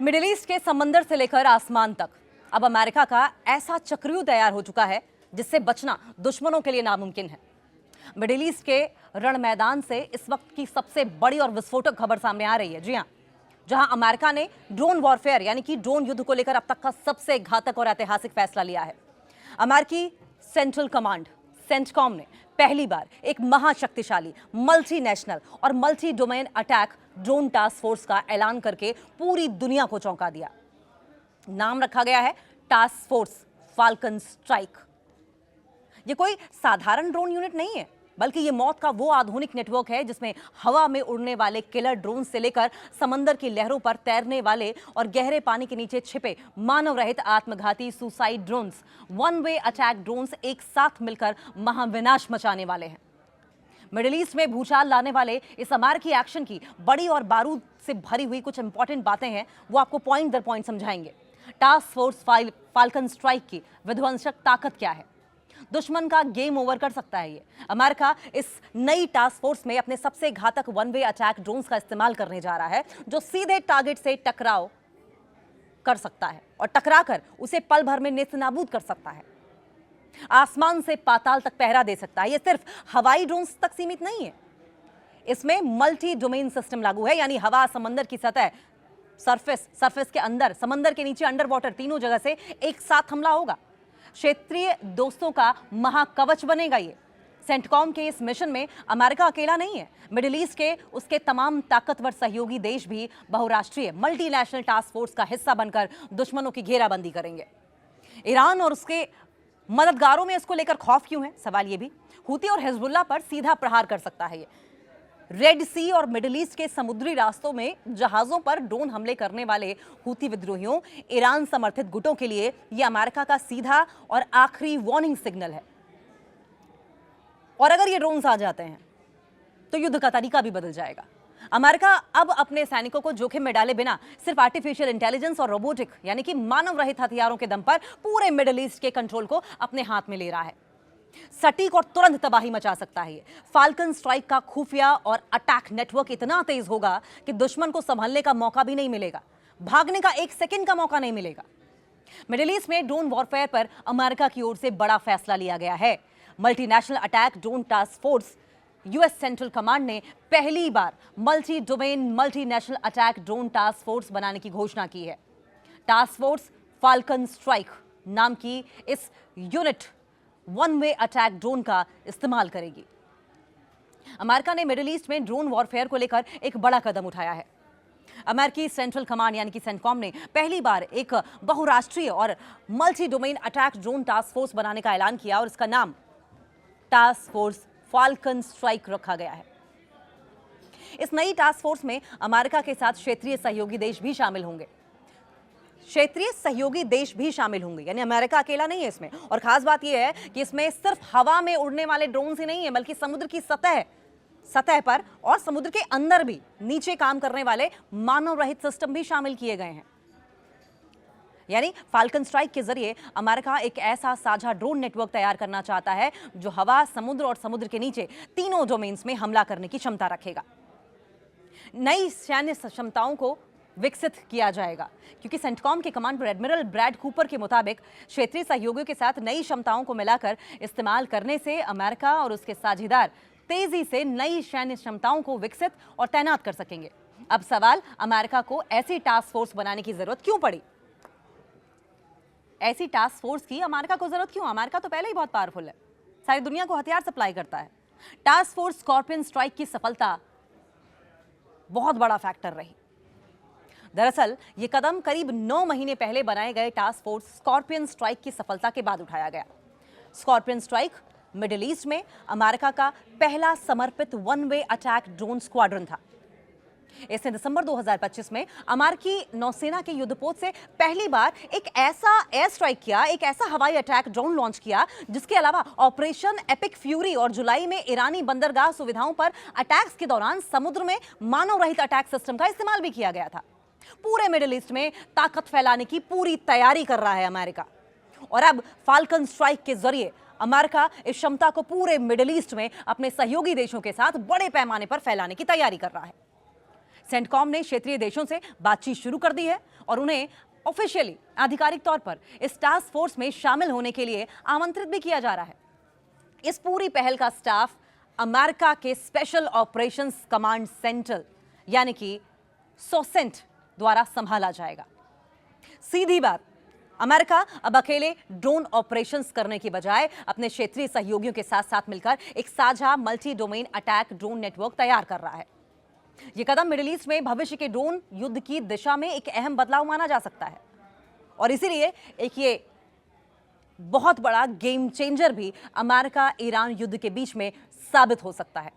Middle east के समंदर से लेकर आसमान तक अब अमेरिका का ऐसा चक्रव्यूह तैयार हो चुका है जिससे बचना दुश्मनों के लिए नामुमकिन है। मिडिल ईस्ट के रण मैदान से इस वक्त की सबसे बड़ी और विस्फोटक खबर सामने आ रही है। जी हां, जहां अमेरिका ने ड्रोन वॉरफेयर यानी कि ड्रोन युद्ध को लेकर अब तक का सबसे घातक और ऐतिहासिक फैसला लिया है। अमेरिकी सेंट्रल कमांड सेंटकॉम ने पहली बार एक महाशक्तिशाली मल्टीनेशनल और multi domain attack drone task force का ऐलान करके पूरी दुनिया को चौंका दिया। नाम रखा गया है टास्क फोर्स फाल्कन स्ट्राइक। ये कोई साधारण ड्रोन यूनिट नहीं है, बल्कि ये मौत का वो आधुनिक नेटवर्क है जिसमें हवा में उड़ने वाले किलर ड्रोन से लेकर समंदर की लहरों पर तैरने वाले और गहरे पानी के नीचे छिपे मानव रहित आत्मघाती suicide drones, one way attack drones एक साथ मिलकर महाविनाश मचाने वाले हैं। मिडिल ईस्ट में भूचाल लाने वाले इस अमेरिकी एक्शन की बड़ी और बारूद से भरी हुई कुछ इंपॉर्टेंट बातें हैं, वो आपको पॉइंट दर पॉइंट समझाएंगे। टास्क फोर्स फाल्कन स्ट्राइक की विध्वंसक ताकत क्या है, दुश्मन का गेम ओवर कर सकता है ये। अमेरिका इस नई टास्क फोर्स में अपने सबसे घातक वन वे अटैक ड्रोन्स का इस्तेमाल करने जा रहा है, जो सीधे टारगेट से टकराव कर सकता है और टकराकर उसे पल भर में नेस्तनाबूद कर सकता है। आसमान से पाताल तक पहरा दे सकता है। ये सिर्फ हवाई ड्रोन्स तक सीमित नहीं है, इसमें मल्टी डोमेन सिस्टम लागू है, यानी हवा, समंदर की सतह, सरफेस के अंदर, समंदर के नीचे, अंडर वाटर, तीनों जगह से एक साथ हमला होगा। क्षेत्रीय दोस्तों का महाकवच बनेगा ये। सेंटकॉम के इस मिशन में अमेरिका अकेला नहीं है। मिडिल ईस्ट के उसके तमाम ताकतवर सहयोगी देश भी बहुराष्ट्रीय मल्टीनेशनल टास्क फोर्स का हिस्सा बनकर दुश्मनों की घेराबंदी करेंगे। ईरान और उसके मददगारों में इसको लेकर खौफ क्यों है, सवाल ये भी। हूती और हिजबुल्लाह पर सीधा प्रहार कर सकता है ये। रेड सी और मिडिल ईस्ट के समुद्री रास्तों में जहाजों पर ड्रोन हमले करने वाले हूती विद्रोहियों, ईरान समर्थित गुटों के लिए यह अमेरिका का सीधा और आखिरी वार्निंग सिग्नल है। और अगर ये ड्रोन्स आ जाते हैं तो युद्ध का तरीका भी बदल जाएगा। अमेरिका अब अपने सैनिकों को जोखिम में डाले बिना सिर्फ आर्टिफिशियल इंटेलिजेंस और रोबोटिक यानी कि मानव रहित हथियारों के दम पर पूरे मिडिल ईस्ट के कंट्रोल को अपने हाथ में ले रहा है। सटीक और तुरंत तबाही मचा सकता है ये। फाल्कन स्ट्राइक का खुफिया और अटैक नेटवर्क इतना तेज होगा कि दुश्मन को संभलने का मौका भी नहीं मिलेगा, भागने का एक सेकंड का मौका नहीं मिलेगा। मिडिल ईस्ट में ड्रोन वॉरफेयर पर अमेरिका की ओर से बड़ा फैसला लिया गया है। Multinational attack drone task force US Central Command ने पहली बार multi domain multinational attack drone task force बनाने की घोषणा की है। टास्क फोर्स फाल्कन स्ट्राइक नाम की इस unit one way attack drone का इस्तेमाल करेगी। अमेरिका ने मिडिल ईस्ट में ड्रोन वॉरफेयर को लेकर एक बड़ा कदम उठाया है। अमेरिकी सेंट्रल कमांड यानी कि सेंटकॉम ने पहली बार एक बहुराष्ट्रीय और multi domain attack drone task force बनाने का ऐलान किया और इसका नाम टास्क फोर्स फाल्कन स्ट्राइक रखा गया है। इस नई टास्क फोर्स में अमेरिका के साथ क्षेत्रीय सहयोगी देश भी शामिल होंगे। यानी अमेरिका अकेला नहीं है इसमें। और खास बात यह है कि इसमें सिर्फ हवा में उड़ने वाले ड्रोन ही नहीं है, बल्कि समुद्र की सतह पर और समुद्र के अंदर भी नीचे काम करने वाले मानव रहित सिस्टम भी शामिल किए गए हैं। यानी फाल्कन स्ट्राइक के जरिए अमेरिका एक ऐसा साझा ड्रोन नेटवर्क तैयार करना चाहता है जो हवा, समुद्र और समुद्र के नीचे तीनों डोमेन्स में हमला करने की क्षमता रखेगा। नई सैन्य क्षमताओं को विकसित किया जाएगा, क्योंकि सेंटकॉम के कमांडर एडमिरल ब्रैड कूपर के मुताबिक क्षेत्रीय सहयोगियों के साथ नई क्षमताओं को मिलाकर इस्तेमाल करने से अमेरिका और उसके साझेदार तेजी से नई सैन्य क्षमताओं को विकसित और तैनात कर सकेंगे। अब सवाल, अमेरिका को ऐसी टास्क फोर्स बनाने की जरूरत क्यों पड़ी? ऐसी टास्क फोर्स की अमेरिका को जरूरत क्यों? अमेरिका तो पहले ही बहुत पावरफुल है, सारी दुनिया को हथियार सप्लाई करता है। टास्क फोर्स स्कॉर्पियन स्ट्राइक की सफलता बहुत बड़ा फैक्टर रही। दरअसल ये कदम करीब 9 महीने पहले बनाए गए टास्क फोर्स स्कॉर्पियन स्ट्राइक की सफलता के बाद उठाया गया। स्कॉर्पियन स्ट्राइक मिडिल ईस्ट में अमेरिका का पहला समर्पित one way attack drone squadron था। इसने दिसंबर 2025 में अमेरिकी नौसेना के युद्धपोत से पहली बार एक ऐसा एयर स्ट्राइक किया, एक ऐसा हवाई अटैक ड्रोन लॉन्च किया जिसके अलावा ऑपरेशन एपिक फ्यूरी और जुलाई में ईरानी बंदरगाह सुविधाओं पर अटैक्स के दौरान समुद्र में मानव रहित अटैक सिस्टम का इस्तेमाल भी किया गया था। पूरे मिडिल ईस्ट में ताकत फैलाने की पूरी तैयारी कर रहा है अमेरिका। और अब फाल्कन स्ट्राइक के जरिए अमेरिका इस क्षमता को पूरे मिडिल ईस्ट में अपने सहयोगी देशों के साथ बड़े पैमाने पर फैलाने की तैयारी कर रहा है। सेंटकॉम ने क्षेत्रीय देशों से बातचीत शुरू कर दी है और उन्हें ऑफिशियली आधिकारिक तौर पर इस टास्क फोर्स में शामिल होने के लिए आमंत्रित भी किया जा रहा है। इस पूरी पहल का स्टाफ अमेरिका के स्पेशल ऑपरेशंस कमांड सेंटर यानी कि सोसेंट द्वारा संभाला जाएगा। सीधी बात, अमेरिका अब अकेले ड्रोन ऑपरेशंस करने की बजाय अपने क्षेत्रीय सहयोगियों के साथ साथ मिलकर एक साझा multi domain attack drone network तैयार कर रहा है। यह कदम मिडिल ईस्ट में भविष्य के ड्रोन युद्ध की दिशा में एक अहम बदलाव माना जा सकता है और इसीलिए ये बहुत बड़ा गेम चेंजर भी अमेरिका ईरान युद्ध के बीच में साबित हो सकता है।